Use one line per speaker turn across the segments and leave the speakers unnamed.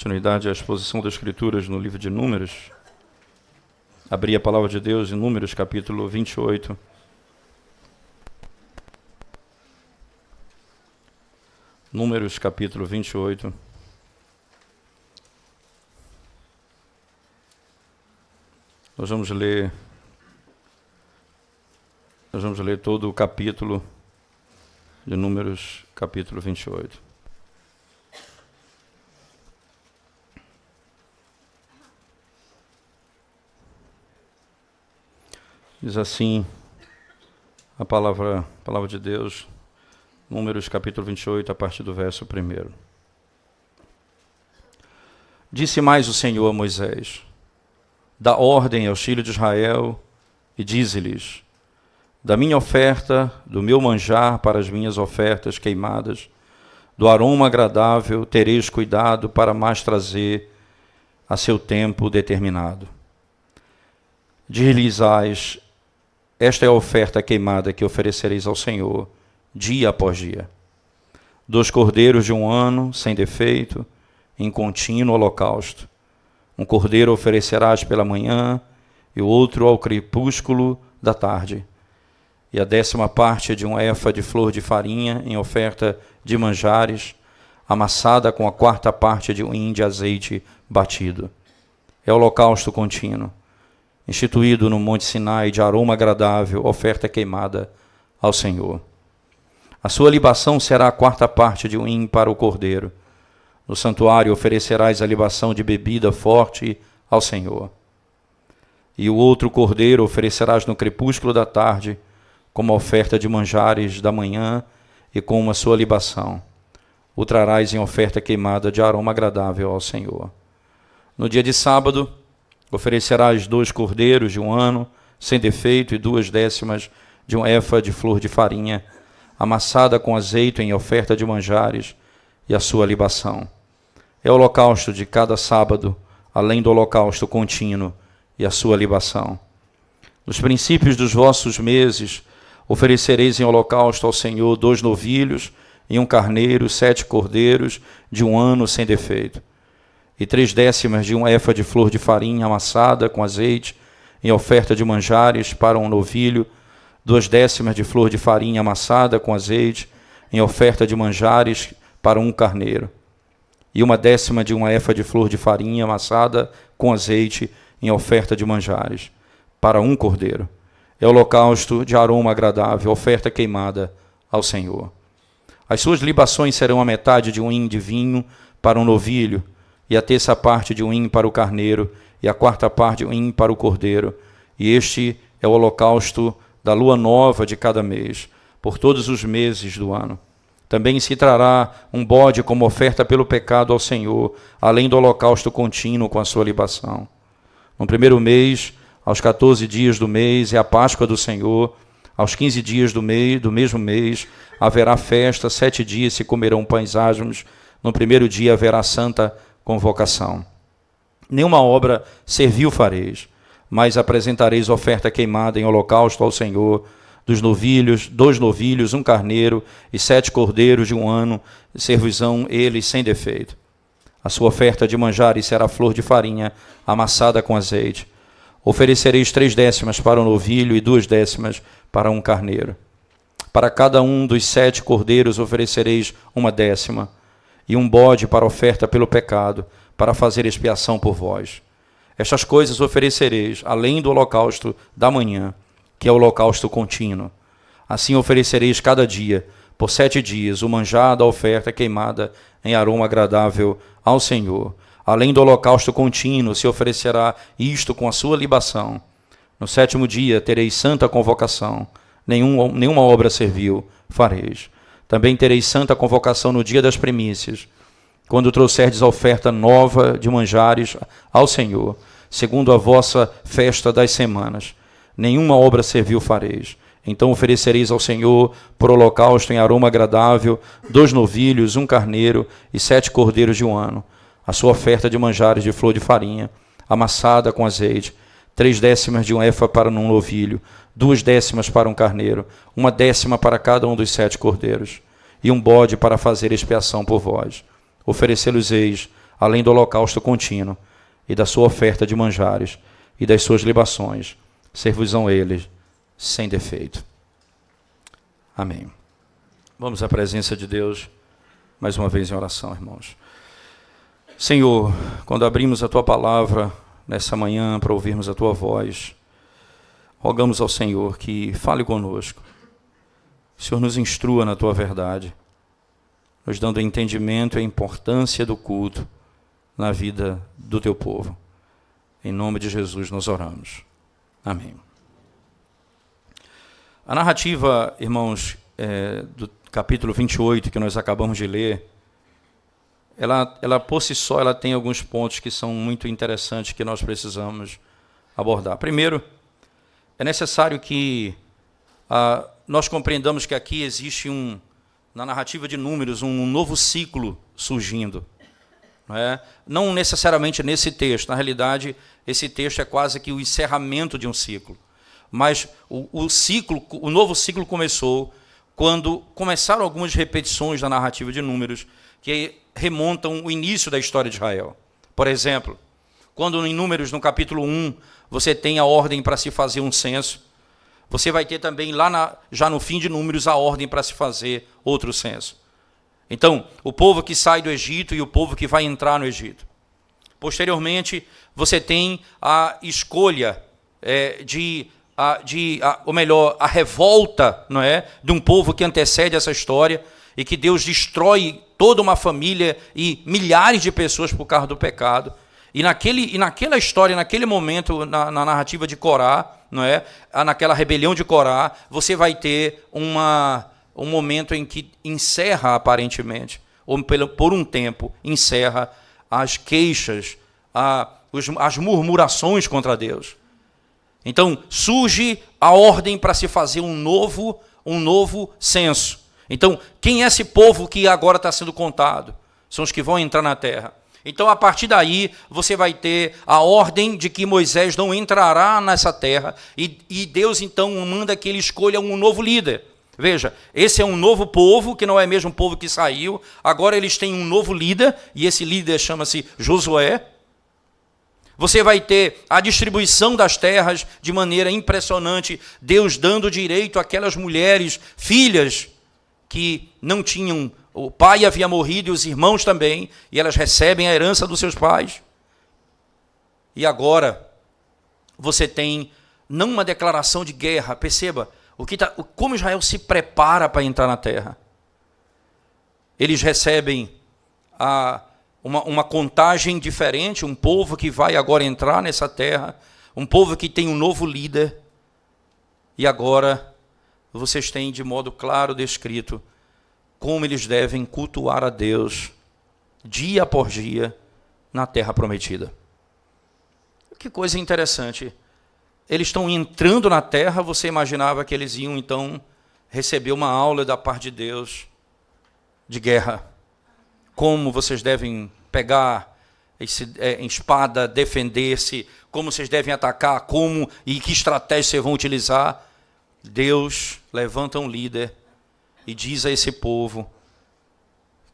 continuidade à exposição das Escrituras no livro de Números. Abri a palavra de Deus em Números, capítulo 28. Números, capítulo 28. Nós vamos ler todo o capítulo de Números, capítulo 28. Diz assim a palavra de Deus, Números capítulo 28, a partir do verso 1. Disse mais o Senhor a Moisés: dá ordem aos filhos de Israel e dize-lhes: da minha oferta, do meu manjar para as minhas ofertas queimadas, do aroma agradável tereis cuidado para mais trazer a seu tempo determinado. Dir-lhes-ás: esta é a oferta queimada que oferecereis ao Senhor, dia após dia. 2 cordeiros de 1 ano, sem defeito, em contínuo holocausto. 1 cordeiro oferecerás pela manhã, e o outro ao crepúsculo da tarde. E a 10ª parte de 1 efa de flor de farinha, em oferta de manjares, amassada com a 4ª parte de 1 hin de azeite batido. É holocausto contínuo, instituído no Monte Sinai, de aroma agradável, oferta queimada ao Senhor. A sua libação será a 4ª parte de 1 hin para o cordeiro. No santuário oferecerás a libação de bebida forte ao Senhor. E o outro cordeiro oferecerás no crepúsculo da tarde, como oferta de manjares da manhã e com a sua libação. O trarás em oferta queimada de aroma agradável ao Senhor. No dia de sábado, oferecerás 2 cordeiros de 1 ano, sem defeito, e 2/10 de 1 efa de flor de farinha, amassada com azeite em oferta de manjares, e a sua libação. É o holocausto de cada sábado, além do holocausto contínuo e a sua libação. Nos princípios dos vossos meses, oferecereis em holocausto ao Senhor 2 novilhos e 1 carneiro, 7 cordeiros de 1 ano, sem defeito. E 3/10 de 1 efa de flor de farinha amassada com azeite, em oferta de manjares para 1 novilho, 2/10 de flor de farinha amassada com azeite, em oferta de manjares para 1 carneiro. E 1/10 de 1 efa de flor de farinha amassada com azeite, em oferta de manjares, para 1 cordeiro. É holocausto de aroma agradável, oferta queimada ao Senhor. As suas libações serão a metade de 1 hin de vinho para 1 novilho, e a 1/3 parte de 1 hin para o carneiro, e a 4ª parte de 1 hin para o cordeiro. E este é o holocausto da lua nova de cada mês, por todos os meses do ano. Também se trará 1 bode como oferta pelo pecado ao Senhor, além do holocausto contínuo com a sua libação. No 1º mês, aos 14 dias do mês, é a Páscoa do Senhor. Aos 15 dias do mesmo mês, haverá festa, 7 dias se comerão pães asmos. No 1º dia haverá santa convocação. Nenhuma obra servil fareis, mas apresentareis oferta queimada em holocausto ao Senhor, 2 novilhos, 1 carneiro e 7 cordeiros de 1 ano, servirão eles sem defeito. A sua oferta de manjares será flor de farinha, amassada com azeite. Oferecereis 3/10 para 1 novilho e 2/10 para 1 carneiro. Para cada um dos 7 cordeiros oferecereis 1/10, e 1 bode para oferta pelo pecado, para fazer expiação por vós. Estas coisas oferecereis, além do holocausto da manhã, que é o holocausto contínuo. Assim oferecereis cada dia, por 7 dias, o manjar da oferta queimada em aroma agradável ao Senhor. Além do holocausto contínuo, se oferecerá isto com a sua libação. No 7º dia tereis santa convocação, nenhuma obra servil fareis. Também tereis santa convocação no dia das primícias, quando trouxerdes a oferta nova de manjares ao Senhor, segundo a vossa festa das semanas. Nenhuma obra servil fareis. Então oferecereis ao Senhor por holocausto em aroma agradável 2 novilhos, 1 carneiro e 7 cordeiros de 1 ano. A sua oferta de manjares de flor de farinha, amassada com azeite, 3/10 de 1 efa para 1 novilho, 2/10 para 1 carneiro, 1/10 para cada um dos 7 cordeiros, e 1 bode para fazer expiação por vós. Oferecê-los-eis além do holocausto contínuo, e da sua oferta de manjares, e das suas libações, ser-vos-ão eles sem defeito. Amém. Vamos à presença de Deus, mais uma vez em oração, irmãos. Senhor, quando abrimos a Tua palavra nessa manhã para ouvirmos a Tua voz, rogamos ao Senhor que fale conosco. O Senhor nos instrua na Tua verdade, nos dando entendimento e a importância do culto na vida do Teu povo. Em nome de Jesus nós oramos. Amém. A narrativa, irmãos, do capítulo 28 que nós acabamos de ler, ela por si só ela tem alguns pontos que são muito interessantes que nós precisamos abordar. Primeiro, é necessário que nós compreendamos que aqui existe na narrativa de Números um novo ciclo surgindo. Não necessariamente nesse texto, na realidade, esse texto é quase que o encerramento de um ciclo. Mas o novo ciclo começou quando começaram algumas repetições da narrativa de Números que remontam o início da história de Israel. Por exemplo, quando em Números, no capítulo 1, você tem a ordem para se fazer um censo, você vai ter também, já no fim de Números, a ordem para se fazer outro censo. Então, o povo que sai do Egito e o povo que vai entrar no Egito. Posteriormente, você tem a escolha ou melhor, a revolta, não é, de um povo que antecede essa história e que Deus destrói toda uma família e milhares de pessoas por causa do pecado. E naquela história, naquele momento, na narrativa de Corá, não é, naquela rebelião de Corá, você vai ter um momento em que encerra, aparentemente, ou por um tempo, encerra as queixas, as murmurações contra Deus. Então, surge a ordem para se fazer um novo censo. Então, quem é esse povo que agora está sendo contado? São os que vão entrar na terra. Então, a partir daí, você vai ter a ordem de que Moisés não entrará nessa terra e Deus, então, manda que ele escolha um novo líder. Veja, esse é um novo povo, que não é mesmo um povo que saiu. Agora eles têm um novo líder, e esse líder chama-se Josué. Você vai ter a distribuição das terras de maneira impressionante, Deus dando direito àquelas mulheres, filhas, que não tinham, o pai havia morrido e os irmãos também, e elas recebem a herança dos seus pais. E agora, você tem não uma declaração de guerra, perceba, como Israel se prepara para entrar na terra. Eles recebem uma contagem diferente, um povo que vai agora entrar nessa terra, um povo que tem um novo líder, e agora vocês têm de modo claro descrito como eles devem cultuar a Deus dia após dia na terra prometida. Que coisa interessante. Eles estão entrando na terra, você imaginava que eles iam então receber uma aula da parte de Deus de guerra. Como vocês devem pegar espada, defender-se, como vocês devem atacar, como e que estratégia vocês vão utilizar. Deus levanta um líder e diz a esse povo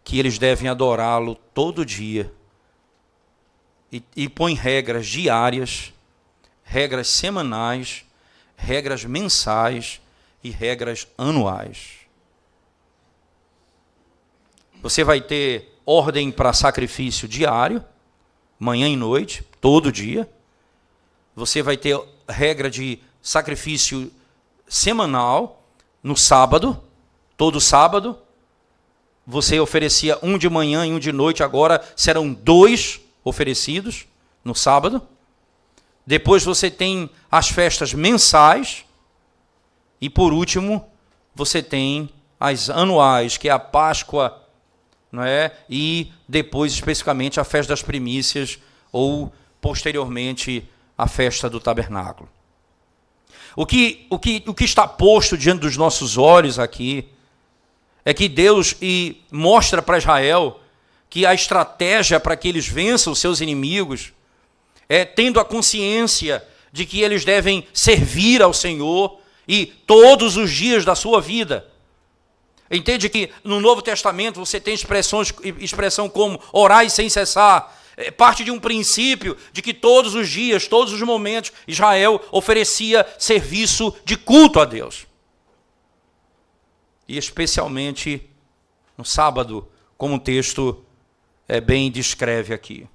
que eles devem adorá-lo todo dia e põe regras diárias, regras semanais, regras mensais e regras anuais. Você vai ter ordem para sacrifício diário, manhã e noite, todo dia. Você vai ter regra de sacrifício semanal, no sábado, todo sábado. Você oferecia um de manhã e um de noite, agora serão 2 oferecidos no sábado. Depois você tem as festas mensais. E por último, você tem as anuais, que é a Páscoa, não é? E depois, especificamente, a festa das primícias, ou, posteriormente, a festa do tabernáculo. O que está posto diante dos nossos olhos aqui é que Deus mostra para Israel que a estratégia para que eles vençam os seus inimigos é tendo a consciência de que eles devem servir ao Senhor e todos os dias da sua vida. Entende que no Novo Testamento você tem expressão como orai sem cessar. É parte de um princípio de que todos os dias, todos os momentos, Israel oferecia serviço de culto a Deus. E especialmente no sábado, como o texto bem descreve aqui.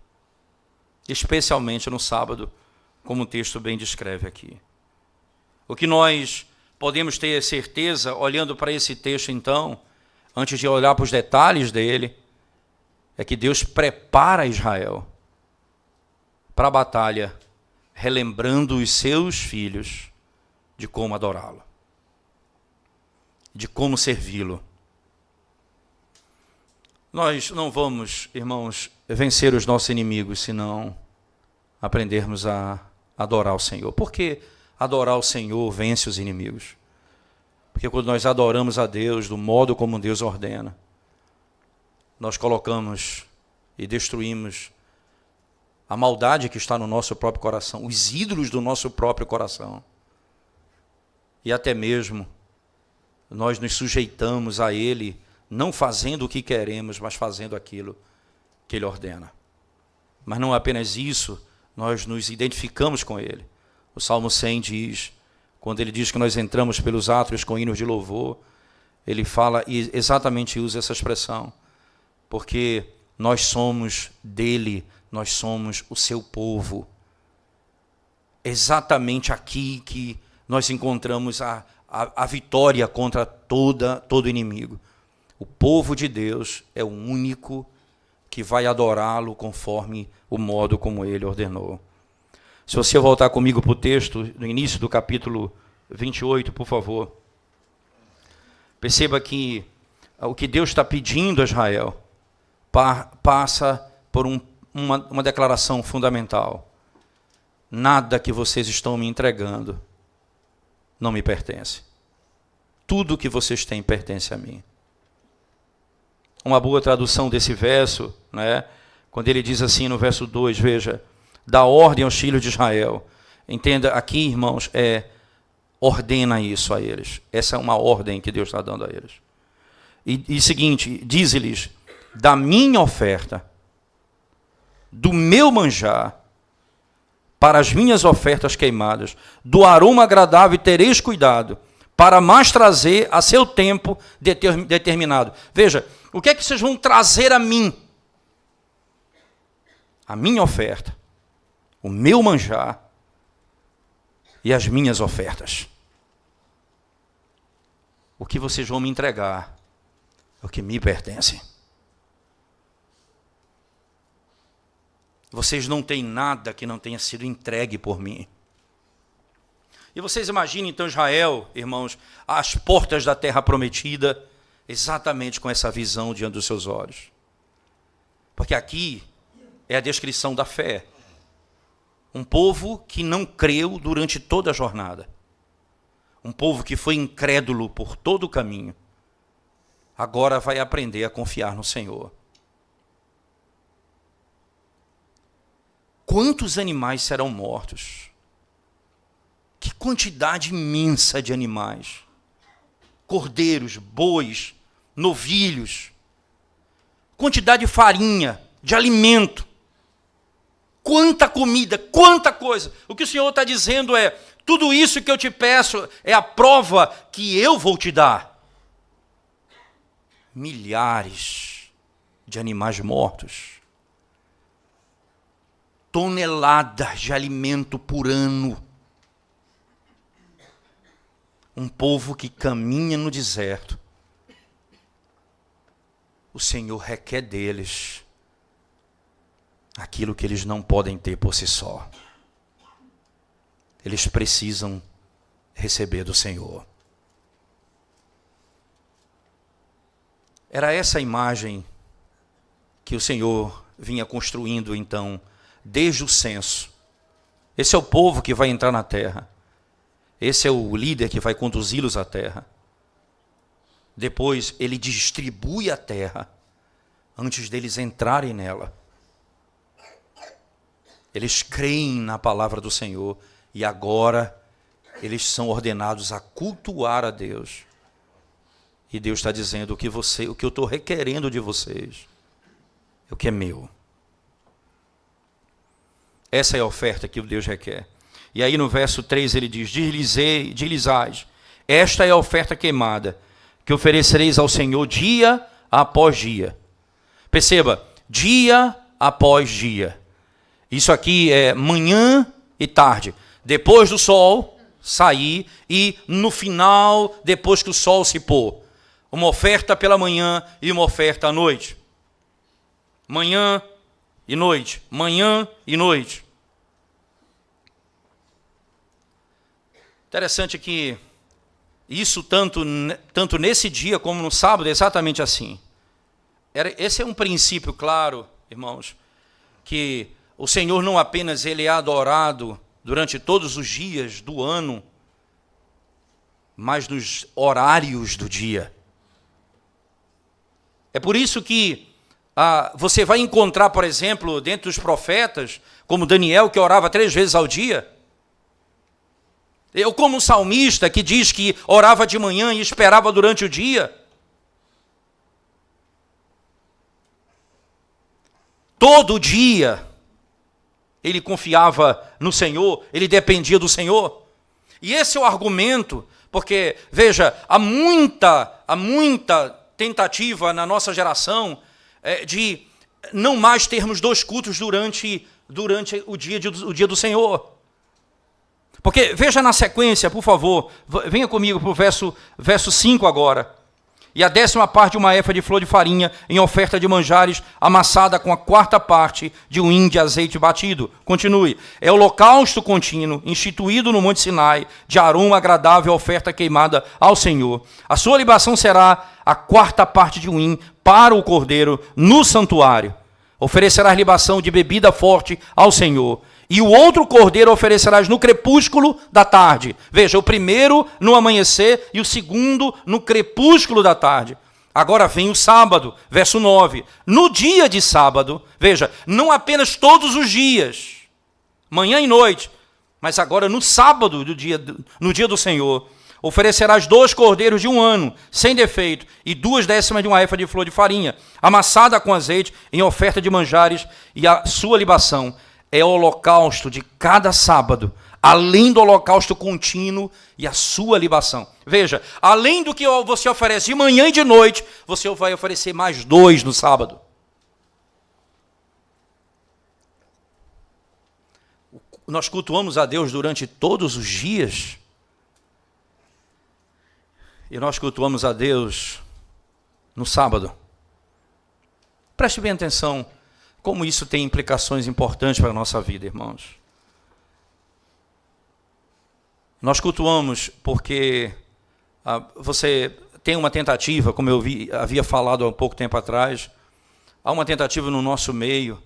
Especialmente no sábado, como o texto bem descreve aqui. O que nós podemos ter certeza, olhando para esse texto então, antes de olhar para os detalhes dele, é que Deus prepara Israel para a batalha, relembrando os seus filhos de como adorá-lo, de como servi-lo. Nós não vamos, irmãos, vencer os nossos inimigos se não aprendermos a adorar o Senhor. Por que adorar o Senhor vence os inimigos? Porque quando nós adoramos a Deus do modo como Deus ordena, nós colocamos e destruímos a maldade que está no nosso próprio coração, os ídolos do nosso próprio coração. E até mesmo nós nos sujeitamos a Ele, não fazendo o que queremos, mas fazendo aquilo que Ele ordena. Mas não apenas isso, nós nos identificamos com Ele. O Salmo 100 diz, quando ele diz que nós entramos pelos átrios com hinos de louvor, ele fala e exatamente usa essa expressão, porque nós somos dele, nós somos o seu povo. Exatamente aqui que nós encontramos a vitória contra todo inimigo. O povo de Deus é o único que vai adorá-lo conforme o modo como ele ordenou. Se você voltar comigo para o texto, no início do capítulo 28, por favor. Perceba que o que Deus está pedindo a Israel passa por uma declaração fundamental. Nada que vocês estão me entregando não me pertence. Tudo que vocês têm pertence a mim. Uma boa tradução desse verso, né, quando ele diz assim no verso 2, veja, dá ordem aos filhos de Israel. Entenda, aqui, irmãos, ordena isso a eles. Essa é uma ordem que Deus está dando a eles. E seguinte, diz-lhes, da minha oferta, do meu manjar, para as minhas ofertas queimadas, do aroma agradável tereis cuidado, para mais trazer a seu tempo determinado. Veja, o que é que vocês vão trazer a mim? A minha oferta, o meu manjar e as minhas ofertas. O que vocês vão me entregar é o que me pertence. Vocês não têm nada que não tenha sido entregue por mim. E vocês imaginem então Israel, irmãos, às portas da terra prometida, exatamente com essa visão diante dos seus olhos. Porque aqui é a descrição da fé. Um povo que não creu durante toda a jornada. Um povo que foi incrédulo por todo o caminho. Agora vai aprender a confiar no Senhor. Quantos animais serão mortos? Que quantidade imensa de animais. Cordeiros, bois, novilhos. Quantidade de farinha, de alimento. Quanta comida, quanta coisa. O que o Senhor está dizendo é, tudo isso que eu te peço é a prova que eu vou te dar. Milhares de animais mortos. Toneladas de alimento por ano. Um povo que caminha no deserto. O Senhor requer deles aquilo que eles não podem ter por si só. Eles precisam receber do Senhor. Era essa a imagem que o Senhor vinha construindo, então, desde o censo. Esse é o povo que vai entrar na terra. Esse é o líder que vai conduzi-los à terra. Depois, ele distribui a terra antes deles entrarem nela. Eles creem na palavra do Senhor e agora eles são ordenados a cultuar a Deus. E Deus está dizendo o que eu estou requerendo de vocês, é o que é meu. Essa é a oferta que Deus requer. E aí no verso 3 ele diz: Diz-lhes, esta é a oferta queimada, que oferecereis ao Senhor dia após dia. Perceba, dia após dia. Isso aqui é manhã e tarde. Depois do sol sair e no final, depois que o sol se pôr. Uma oferta pela manhã e uma oferta à noite. Manhã e noite. Manhã e noite. Interessante que isso tanto nesse dia como no sábado é exatamente assim. Esse é um princípio claro, irmãos, que o Senhor não apenas ele é adorado durante todos os dias do ano, mas nos horários do dia. É por isso que você vai encontrar, por exemplo, dentro dos profetas, como Daniel, que orava 3 vezes ao dia. Eu, como um salmista, que diz que orava de manhã e esperava durante o dia. Todo dia ele confiava no Senhor, ele dependia do Senhor. E esse é o argumento, porque, veja, há muita tentativa na nossa geração de não mais termos 2 cultos durante o dia do Senhor. Porque, veja na sequência, por favor, venha comigo para o verso 5 agora. E a 10ª parte de uma éfa de flor de farinha em oferta de manjares, amassada com a 4ª parte de um hin de azeite batido. Continue. É holocausto contínuo, instituído no Monte Sinai, de aroma agradável, oferta queimada ao Senhor. A sua libação será a 4ª parte de um hin para o cordeiro no santuário. Oferecerás libação de bebida forte ao Senhor. E o outro cordeiro oferecerás no crepúsculo da tarde. Veja, o primeiro no amanhecer e o segundo no crepúsculo da tarde. Agora vem o sábado, verso 9. No dia de sábado, veja, não apenas todos os dias, manhã e noite, mas agora no sábado, no dia do Senhor, oferecerás 2 cordeiros de 1 ano, sem defeito, e 2/10 de uma éfa de flor de farinha, amassada com azeite, em oferta de manjares, e a sua libação é o holocausto de cada sábado, além do holocausto contínuo e a sua libação. Veja, além do que você oferece de manhã e de noite, você vai oferecer mais 2 no sábado. Nós cultuamos a Deus durante todos os dias. E nós cultuamos a Deus no sábado. Preste bem atenção como isso tem implicações importantes para a nossa vida, irmãos. Nós cultuamos porque você tem uma tentativa, como eu havia falado há um pouco tempo atrás, há uma tentativa no nosso meio,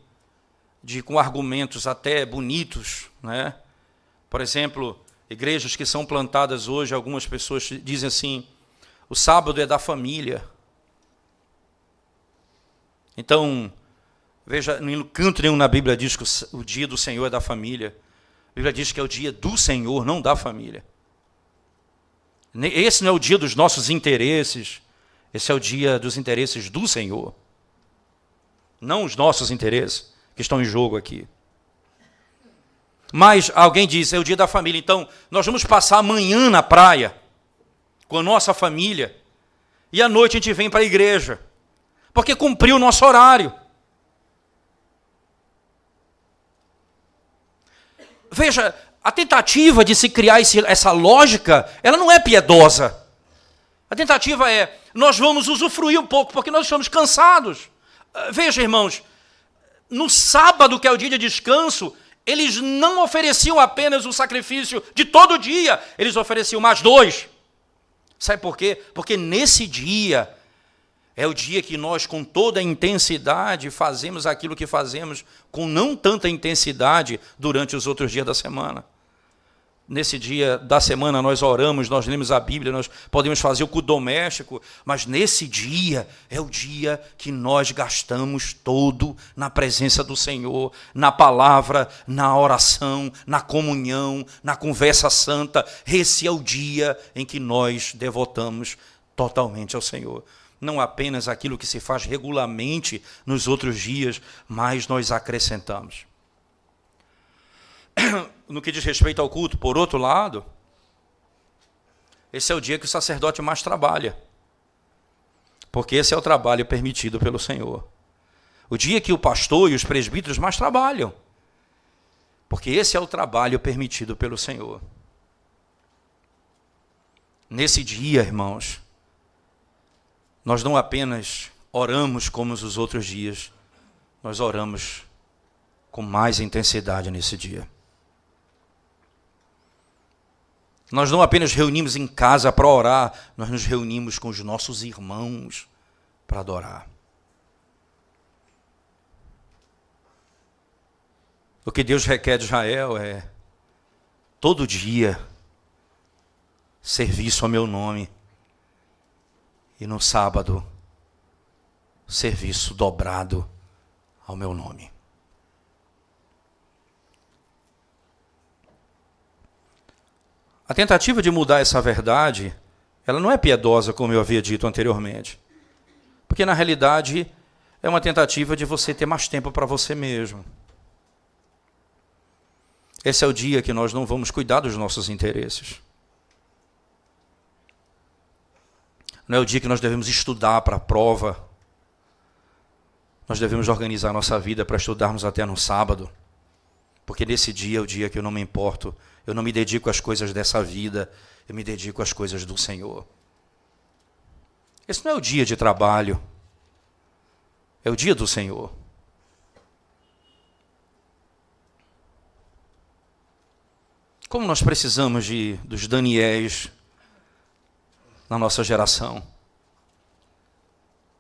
com argumentos até bonitos, né? Por exemplo, igrejas que são plantadas hoje, algumas pessoas dizem assim: o sábado é da família. Então, veja, em canto nenhum na Bíblia diz que o dia do Senhor é da família. A Bíblia diz que é o dia do Senhor, não da família. Esse não é o dia dos nossos interesses, esse é o dia dos interesses do Senhor. Não os nossos interesses que estão em jogo aqui. Mas alguém diz, é o dia da família, então nós vamos passar amanhã na praia com a nossa família e à noite a gente vem para a igreja, porque cumpriu o nosso horário. Veja, a tentativa de se criar essa lógica, ela não é piedosa. A tentativa é, nós vamos usufruir um pouco, porque nós estamos cansados. Veja, irmãos, no sábado, que é o dia de descanso, eles não ofereciam apenas o sacrifício de todo dia, eles ofereciam mais 2. Sabe por quê? Porque nesse dia é o dia que nós, com toda a intensidade, fazemos aquilo que fazemos com não tanta intensidade durante os outros dias da semana. Nesse dia da semana nós oramos, nós lemos a Bíblia, nós podemos fazer o culto doméstico, mas nesse dia é o dia que nós gastamos todo na presença do Senhor, na palavra, na oração, na comunhão, na conversa santa. Esse é o dia em que nós devotamos totalmente ao Senhor. Não apenas aquilo que se faz regularmente nos outros dias, mas nós acrescentamos. No que diz respeito ao culto, por outro lado, esse é o dia que o sacerdote mais trabalha, porque esse é o trabalho permitido pelo Senhor. O dia que o pastor e os presbíteros mais trabalham, porque esse é o trabalho permitido pelo Senhor. Nesse dia, irmãos, nós não apenas oramos como os outros dias, nós oramos com mais intensidade nesse dia. Nós não apenas reunimos em casa para orar, nós nos reunimos com os nossos irmãos para adorar. O que Deus requer de Israel é, todo dia, serviço ao meu nome. E no sábado, serviço dobrado ao meu nome. A tentativa de mudar essa verdade, ela não é piedosa, como eu havia dito anteriormente. Porque, na realidade, é uma tentativa de você ter mais tempo para você mesmo. Esse é o dia que nós não vamos cuidar dos nossos interesses. Não é o dia que nós devemos estudar para a prova. Nós devemos organizar nossa vida para estudarmos até no sábado. Porque nesse dia é o dia que eu não me importo. Eu não me dedico às coisas dessa vida. Eu me dedico às coisas do Senhor. Esse não é o dia de trabalho. É o dia do Senhor. Como nós precisamos dos Daniéis na nossa geração,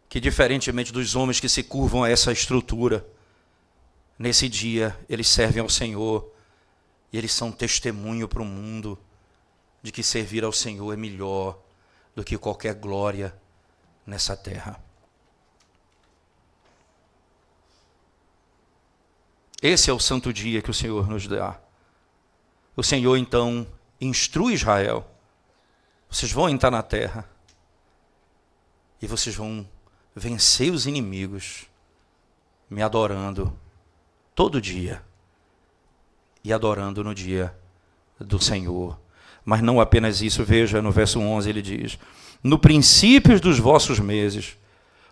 que diferentemente dos homens que se curvam a essa estrutura, nesse dia eles servem ao Senhor e eles são testemunho para o mundo de que servir ao Senhor é melhor do que qualquer glória nessa terra. Esse é o santo dia que o Senhor nos dá. O Senhor, então, instrui Israel. Vocês vão entrar na terra e vocês vão vencer os inimigos me adorando todo dia e adorando no dia do Senhor. Mas não apenas isso, veja no verso 11 ele diz: no princípio dos vossos meses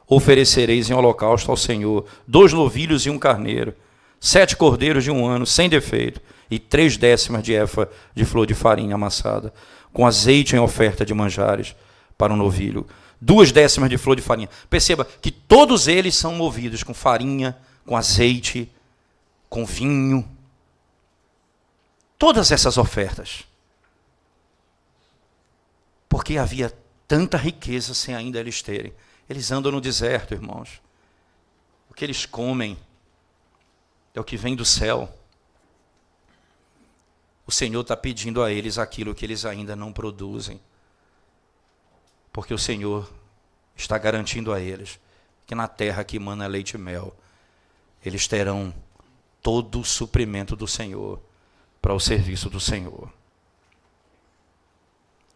oferecereis em holocausto ao Senhor 2 novilhos e um carneiro, 7 cordeiros de 1 ano, sem defeito, e 3 décimas de efa de flor de farinha amassada, com azeite em oferta de manjares para um novilho. 2 décimas de flor de farinha. Perceba que todos eles são movidos com farinha, com azeite, com vinho. Todas essas ofertas. Porque havia tanta riqueza sem ainda eles terem. Eles andam no deserto, irmãos. O que eles comem é o que vem do céu. O Senhor está pedindo a eles aquilo que eles ainda não produzem. Porque o Senhor está garantindo a eles que na terra que emana leite e mel, eles terão todo o suprimento do Senhor para o serviço do Senhor.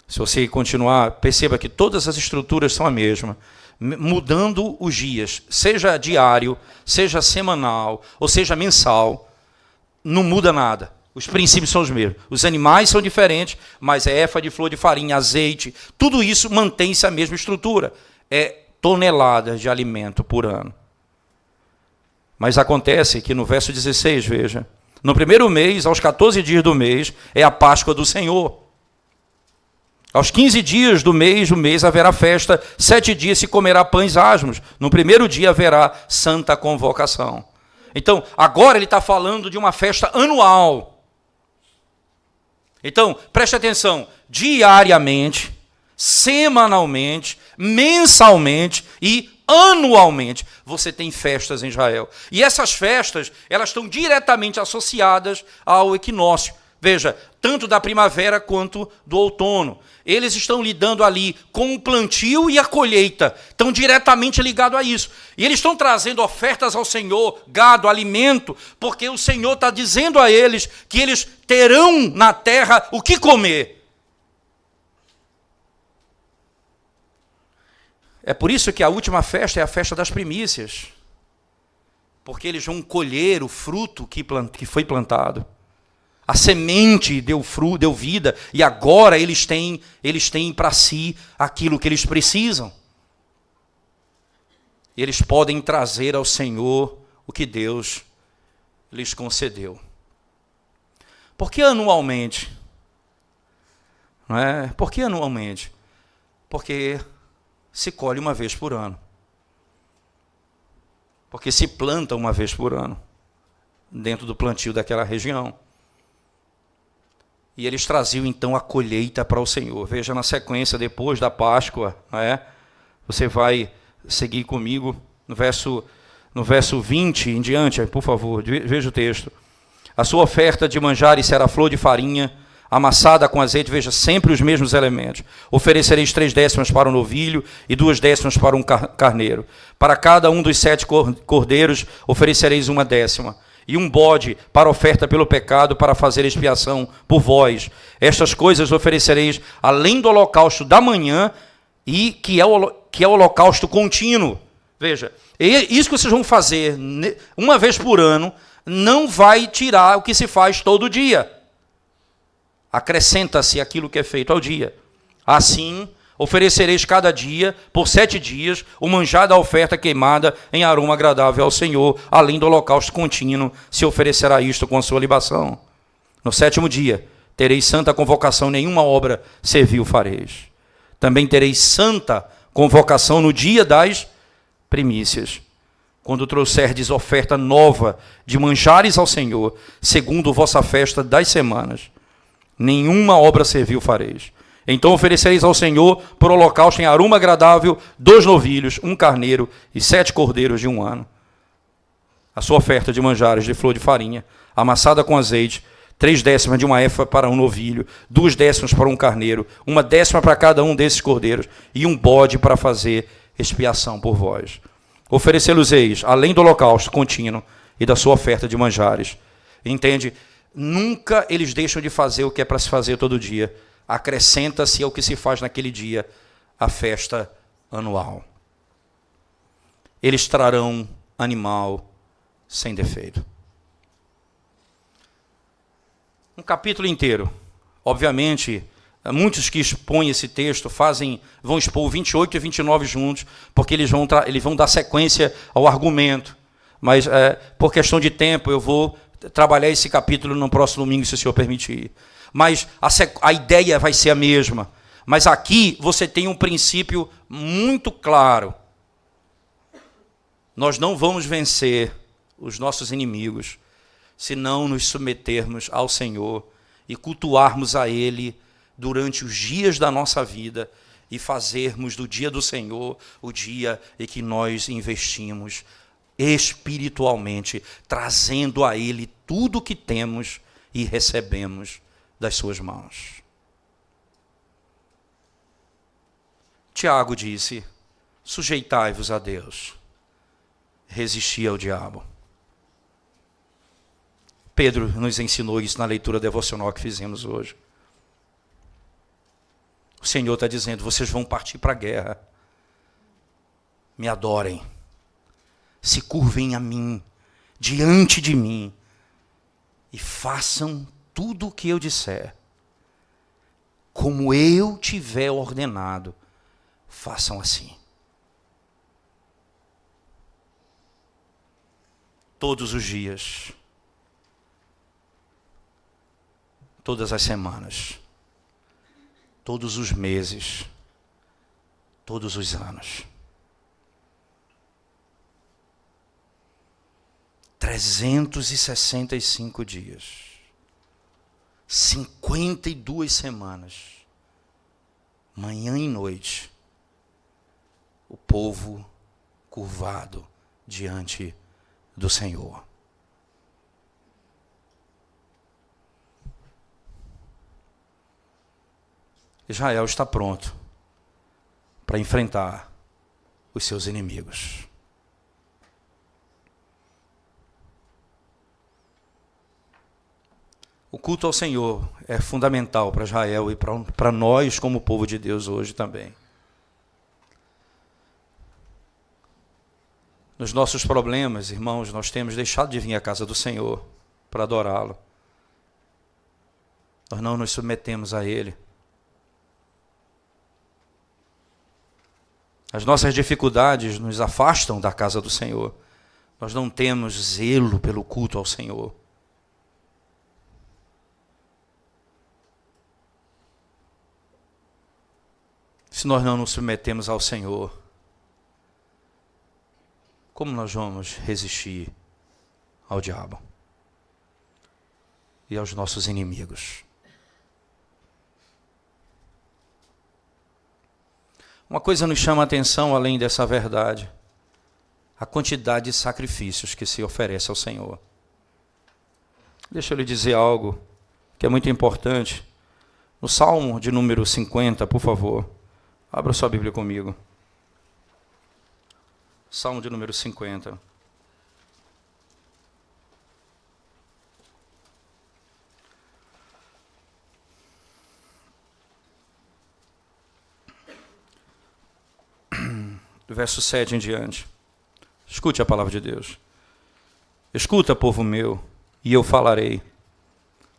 Se você continuar, perceba que todas as estruturas são a mesma, mudando os dias, seja diário, seja semanal, ou seja mensal, não muda nada. Os princípios são os mesmos. Os animais são diferentes, mas é efa de flor de farinha, azeite, tudo isso mantém-se a mesma estrutura. É toneladas de alimento por ano. Mas acontece que no verso 16, veja, no primeiro mês, aos 14 dias do mês, é a Páscoa do Senhor. Aos 15 dias do mês haverá festa, 7 dias se comerá pães asmos. No primeiro dia haverá santa convocação. Então, agora ele está falando de uma festa anual. Então, preste atenção, diariamente, semanalmente, mensalmente e anualmente, você tem festas em Israel. E essas festas, elas estão diretamente associadas ao equinócio. Veja, tanto da primavera quanto do outono. Eles estão lidando ali com o plantio e a colheita. Estão diretamente ligados a isso. E eles estão trazendo ofertas ao Senhor, gado, alimento, porque o Senhor está dizendo a eles que eles terão na terra o que comer. É por isso que a última festa é a festa das primícias. Porque eles vão colher o fruto que foi plantado. A semente deu fruto, deu vida, e agora eles têm para si aquilo que eles precisam. Eles podem trazer ao Senhor o que Deus lhes concedeu. Por que anualmente? Não é? Por que anualmente? Porque se colhe uma vez por ano. Porque se planta uma vez por ano, dentro do plantio daquela região. E eles traziam então a colheita para o Senhor. Veja na sequência, depois da Páscoa, não é? Você vai seguir comigo no verso 20 em diante, por favor, veja o texto. A sua oferta de manjares será flor de farinha, amassada com azeite, veja, sempre os mesmos elementos. Oferecereis 3 décimas para um novilho e 2 décimas para um carneiro. Para cada um dos 7 cordeiros oferecereis 1 décima. E um bode para oferta pelo pecado, para fazer expiação por vós. Estas coisas oferecereis além do holocausto da manhã, e que é o holocausto contínuo. Veja, isso que vocês vão fazer uma vez por ano, não vai tirar o que se faz todo dia. Acrescenta-se aquilo que é feito ao dia. Assim, oferecereis cada dia, por 7 dias, o manjar da oferta queimada em aroma agradável ao Senhor, além do holocausto contínuo, se oferecerá isto com a sua libação. No 7º dia, tereis santa convocação, nenhuma obra servil fareis. Também tereis santa convocação no dia das primícias, quando trouxerdes oferta nova de manjares ao Senhor, segundo vossa festa das semanas. Nenhuma obra servil fareis. Então oferecereis ao Senhor por holocausto em aroma agradável 2 novilhos, 1 carneiro e 7 cordeiros de 1 ano. A sua oferta de manjares de flor de farinha, amassada com azeite, 3 décimas de 1 efa para um novilho, 2 décimas para um carneiro, 1 décima para cada um desses cordeiros, e um bode para fazer expiação por vós. Oferecê-los-eis, além do holocausto contínuo e da sua oferta de manjares. Entende? Nunca eles deixam de fazer o que é para se fazer todo dia. Acrescenta-se ao que se faz naquele dia a festa anual. Eles trarão animal sem defeito. Um capítulo inteiro. Obviamente, muitos que expõem esse texto vão expor 28 e 29 juntos, porque eles vão dar sequência ao argumento. Mas, por questão de tempo, eu vou trabalhar esse capítulo no próximo domingo, se o Senhor permitir. Mas a ideia vai ser a mesma. Mas aqui você tem um princípio muito claro. Nós não vamos vencer os nossos inimigos se não nos submetermos ao Senhor e cultuarmos a Ele durante os dias da nossa vida e fazermos do dia do Senhor o dia em que nós investimos espiritualmente, trazendo a Ele tudo o que temos e recebemos das suas mãos. Tiago disse: sujeitai-vos a Deus, resisti ao diabo. Pedro nos ensinou isso na leitura devocional que fizemos hoje. O Senhor está dizendo: vocês vão partir para a guerra. Me adorem. Se curvem a mim, diante de mim, e façam tudo o que eu disser. Como eu tiver ordenado, façam assim. Todos os dias, todas as semanas, todos os meses, todos os anos. 365 dias, 52 semanas, manhã e noite, o povo curvado diante do Senhor. Israel está pronto para enfrentar os seus inimigos. O culto ao Senhor é fundamental para Israel e para nós como povo de Deus hoje também. Nos nossos problemas, irmãos, nós temos deixado de vir à casa do Senhor para adorá-lo. Nós não nos submetemos a Ele. As nossas dificuldades nos afastam da casa do Senhor. Nós não temos zelo pelo culto ao Senhor. Se nós não nos submetemos ao Senhor, como nós vamos resistir ao diabo e aos nossos inimigos? Uma coisa nos chama a atenção, além dessa verdade: a quantidade de sacrifícios que se oferece ao Senhor. Deixa eu lhe dizer algo que é muito importante. No Salmo de número 50, por favor, abra sua Bíblia comigo. Salmo de número 50. Do verso 7 em diante. Escute a palavra de Deus. Escuta, povo meu, e eu falarei.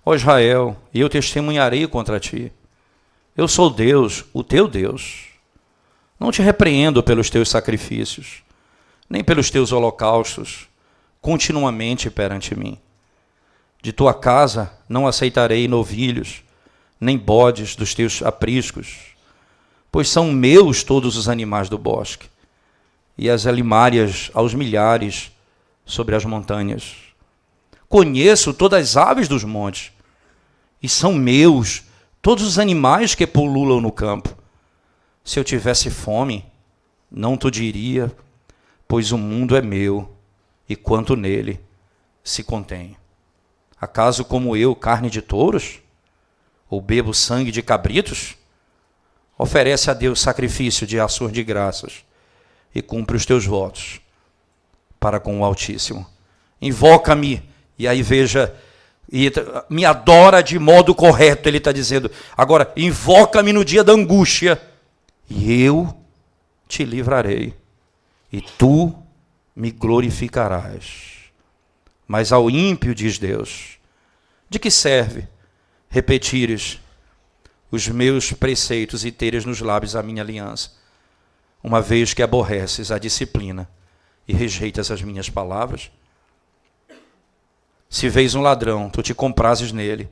Ó Israel, e eu testemunharei contra ti. Eu sou Deus, o teu Deus. Não te repreendo pelos teus sacrifícios, nem pelos teus holocaustos, continuamente perante mim. De tua casa não aceitarei novilhos, nem bodes dos teus apriscos, pois são meus todos os animais do bosque, e as alimárias aos milhares sobre as montanhas. Conheço todas as aves dos montes, e são meus todos os animais que pululam no campo. Se eu tivesse fome, não te diria, pois o mundo é meu, e quanto nele se contém. Acaso como eu carne de touros? Ou bebo sangue de cabritos? Oferece a Deus sacrifício de ações de graças, e cumpre os teus votos para com o Altíssimo. Invoca-me, e aí veja, e me adora de modo correto, ele está dizendo. Agora, invoca-me no dia da angústia, e eu te livrarei, e tu me glorificarás. Mas ao ímpio, diz Deus, de que serve repetires os meus preceitos e teres nos lábios a minha aliança, uma vez que aborreces a disciplina e rejeitas as minhas palavras? Se vês um ladrão, tu te comprases nele,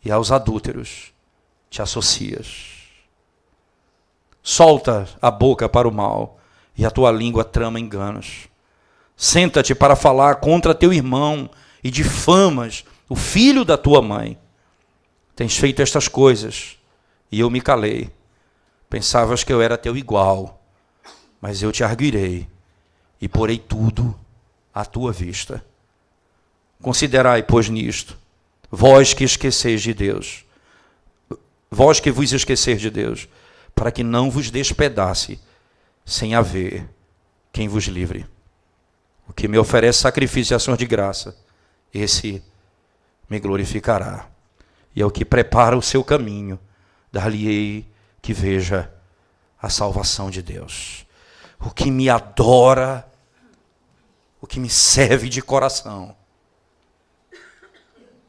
e aos adúlteros te associas. Solta a boca para o mal, e a tua língua trama enganos. Senta-te para falar contra teu irmão, e difamas o filho da tua mãe. Tens feito estas coisas, e eu me calei. Pensavas que eu era teu igual, mas eu te arguirei, e porei tudo à tua vista. Considerai, pois, nisto, vós que esqueceis de Deus, vós que vos esqueceis de Deus, para que não vos despedace, sem haver quem vos livre. O que me oferece sacrifício e ações de graça, esse me glorificará. E ao que prepara o seu caminho, dar-lhe-ei que veja a salvação de Deus. O que me adora, o que me serve de coração,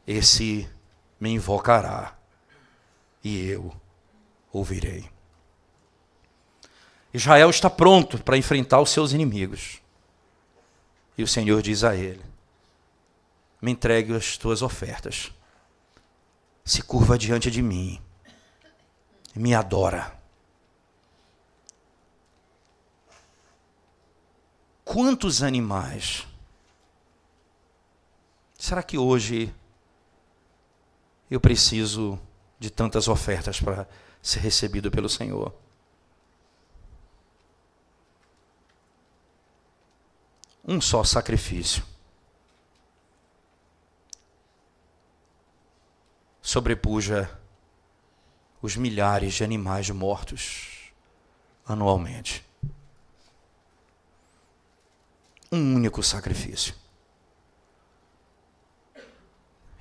esse me invocará, e eu ouvirei. Israel está pronto para enfrentar os seus inimigos. E o Senhor diz a ele: me entregue as tuas ofertas. Se curva diante de mim, me adora. Quantos animais? Será que hoje eu preciso de tantas ofertas para ser recebido pelo Senhor? Um só sacrifício sobrepuja os milhares de animais mortos anualmente. Um único sacrifício.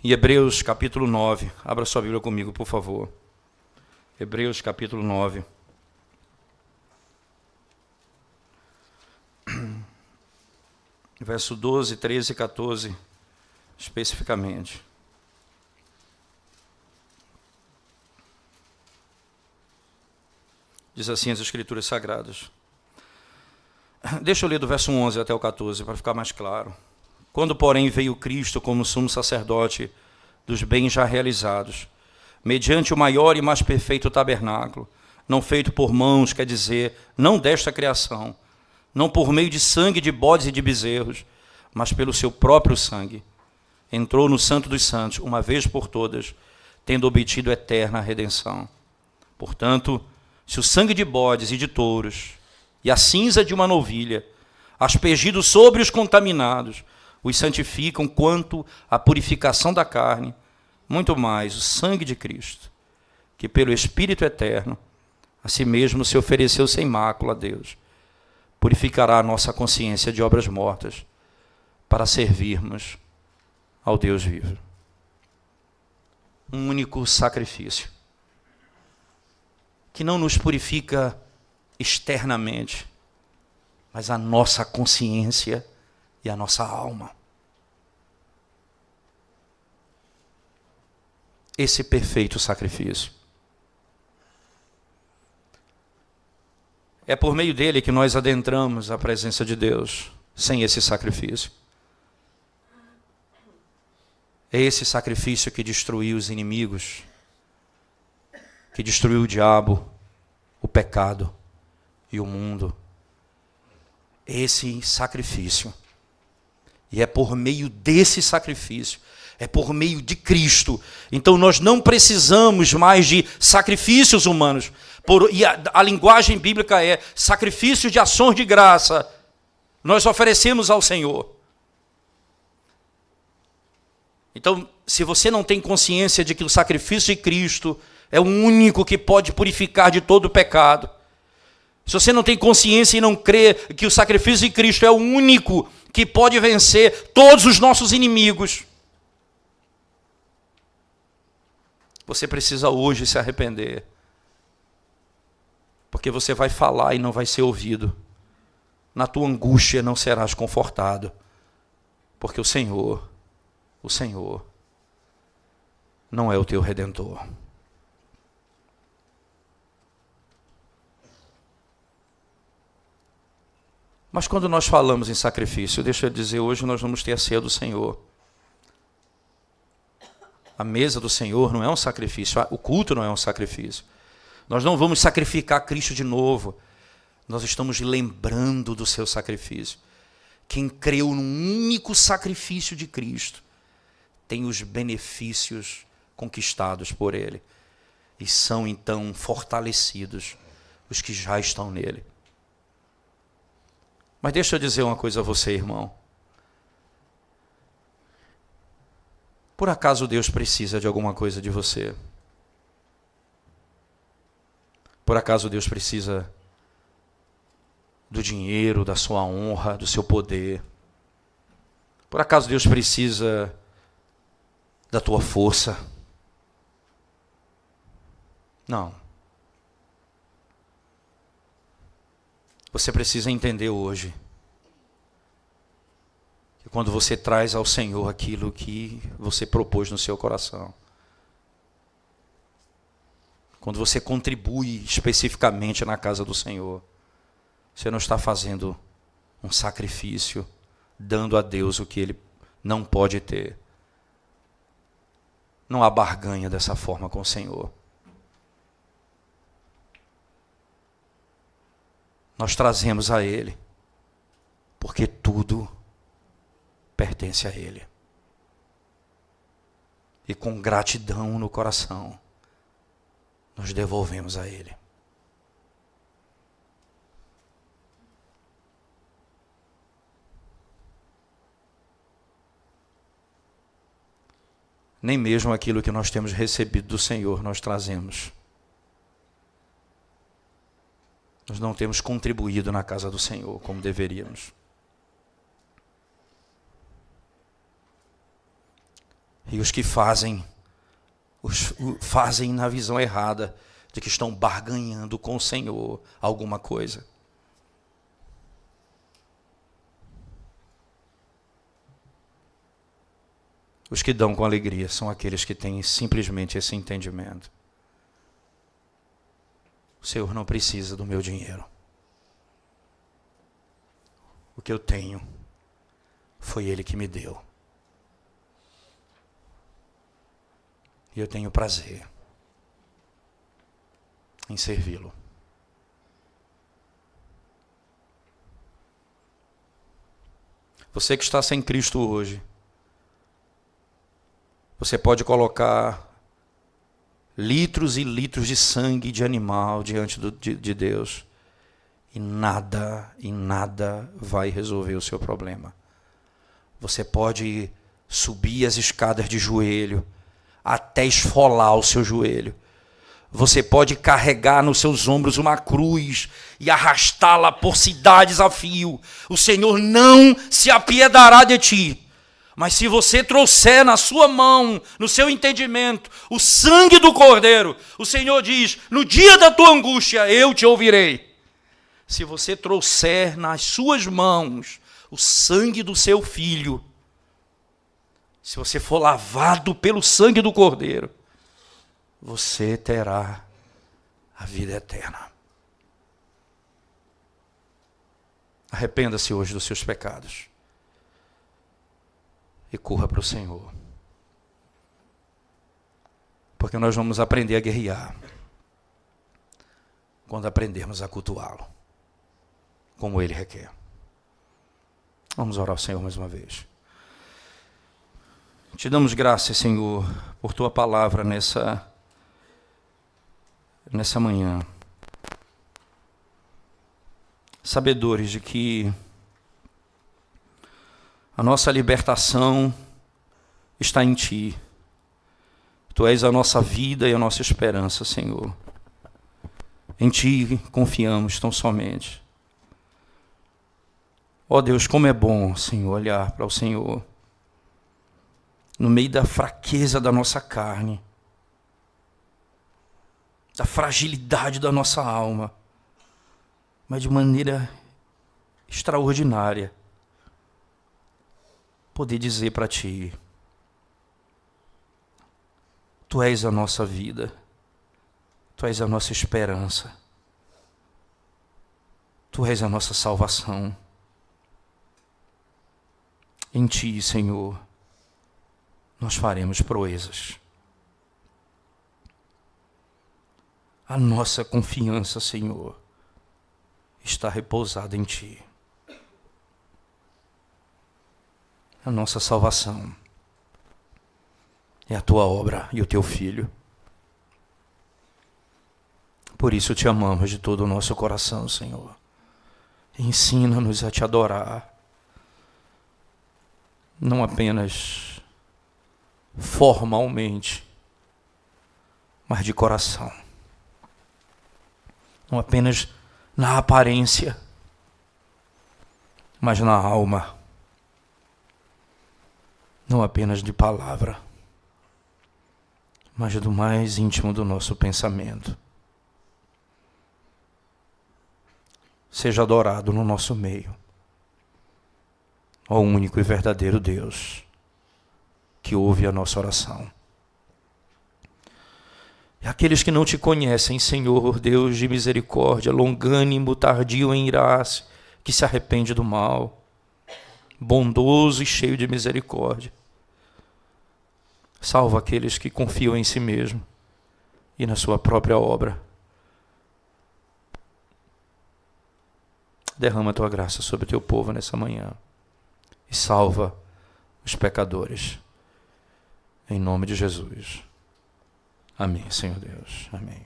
Em Hebreus capítulo 9, abra sua Bíblia comigo, por favor. Hebreus capítulo 9. verso 12, 13 e 14, especificamente. Diz assim as Escrituras Sagradas. Deixa eu ler do verso 11 até o 14, para ficar mais claro. Quando, porém, veio Cristo como sumo sacerdote dos bens já realizados, mediante o maior e mais perfeito tabernáculo, não feito por mãos, quer dizer, não desta criação, não por meio de sangue de bodes e de bezerros, mas pelo seu próprio sangue, entrou no Santo dos Santos, uma vez por todas, tendo obtido eterna redenção. Portanto, se o sangue de bodes e de touros, e a cinza de uma novilha, aspergido sobre os contaminados, os santificam quanto à purificação da carne, muito mais o sangue de Cristo, que pelo Espírito eterno, a si mesmo se ofereceu sem mácula a Deus, purificará a nossa consciência de obras mortas, para servirmos ao Deus vivo. Um único sacrifício, que não nos purifica externamente, mas a nossa consciência e a nossa alma. Esse perfeito sacrifício. É por meio dele que nós adentramos a presença de Deus. Sem esse sacrifício. É esse sacrifício que destruiu os inimigos, que destruiu o diabo, o pecado e o mundo. Esse sacrifício. E é por meio desse sacrifício, é por meio de Cristo. Então nós não precisamos mais de sacrifícios humanos. E a linguagem bíblica é sacrifício de ações de graça. Nós oferecemos ao Senhor. Então, se você não tem consciência de que o sacrifício de Cristo é o único que pode purificar de todo o pecado, se você não tem consciência e não crê que o sacrifício de Cristo é o único que pode vencer todos os nossos inimigos, você precisa hoje se arrepender. Porque você vai falar e não vai ser ouvido. Na tua angústia não serás confortado. Porque o Senhor não é o teu Redentor. Mas quando nós falamos em sacrifício, deixa eu dizer, hoje nós vamos ter a ceia do Senhor. A mesa do Senhor não é um sacrifício, o culto não é um sacrifício. Nós não vamos sacrificar Cristo de novo. Nós estamos lembrando do seu sacrifício. Quem creu num único sacrifício de Cristo tem os benefícios conquistados por ele. E são então fortalecidos os que já estão nele. Mas deixa eu dizer uma coisa a você, irmão. Por acaso Deus precisa de alguma coisa de você? Por acaso Deus precisa do dinheiro, da sua honra, do seu poder? Por acaso Deus precisa da tua força? Não. Você precisa entender hoje que quando você traz ao Senhor aquilo que você propôs no seu coração, quando você contribui especificamente na casa do Senhor, você não está fazendo um sacrifício, dando a Deus o que Ele não pode ter. Não há barganha dessa forma com o Senhor. Nós trazemos a Ele, porque tudo pertence a Ele. E com gratidão no coração, nós devolvemos a Ele. Nem mesmo aquilo que nós temos recebido do Senhor nós trazemos. Nós não temos contribuído na casa do Senhor como deveríamos. E os que fazem na visão errada de que estão barganhando com o Senhor alguma coisa. Os que dão com alegria são aqueles que têm simplesmente esse entendimento. O Senhor não precisa do meu dinheiro. O que eu tenho foi Ele que me deu. E eu tenho prazer em servi-lo. Você que está sem Cristo hoje, você pode colocar litros e litros de sangue de animal diante de Deus e nada vai resolver o seu problema. Você pode subir as escadas de joelho até esfolar o seu joelho. Você pode carregar nos seus ombros uma cruz e arrastá-la por cidades a fio. O Senhor não se apiedará de ti. Mas se você trouxer na sua mão, no seu entendimento, o sangue do Cordeiro, o Senhor diz, no dia da tua angústia eu te ouvirei. Se você trouxer nas suas mãos o sangue do seu filho, se você for lavado pelo sangue do Cordeiro, você terá a vida eterna. Arrependa-se hoje dos seus pecados e corra para o Senhor, porque nós vamos aprender a guerrear quando aprendermos a cultuá-lo como Ele requer. Vamos orar ao Senhor mais uma vez. Te damos graças, Senhor, por Tua palavra nessa manhã. Sabedores de que a nossa libertação está em Ti. Tu és a nossa vida e a nossa esperança, Senhor. Em Ti confiamos tão somente. Ó Deus, como é bom, Senhor, olhar para o Senhor no meio da fraqueza da nossa carne, da fragilidade da nossa alma, mas de maneira extraordinária, poder dizer para Ti, Tu és a nossa vida, Tu és a nossa esperança, Tu és a nossa salvação. Em Ti, Senhor, nós faremos proezas. A nossa confiança, Senhor, está repousada em Ti. A nossa salvação é a Tua obra e o Teu Filho. Por isso Te amamos de todo o nosso coração, Senhor. Ensina-nos a Te adorar, não apenas formalmente, mas de coração. Não apenas na aparência, mas na alma. Não apenas de palavra, mas do mais íntimo do nosso pensamento. Seja adorado no nosso meio, ó único e verdadeiro Deus, que ouve a nossa oração. E aqueles que não Te conhecem, Senhor, Deus de misericórdia, longânimo, tardio em irar-se, que se arrepende do mal, bondoso e cheio de misericórdia. Salva aqueles que confiam em si mesmo e na sua própria obra. Derrama a Tua graça sobre o Teu povo nessa manhã e salva os pecadores. Em nome de Jesus. Amém, Senhor Deus. Amém.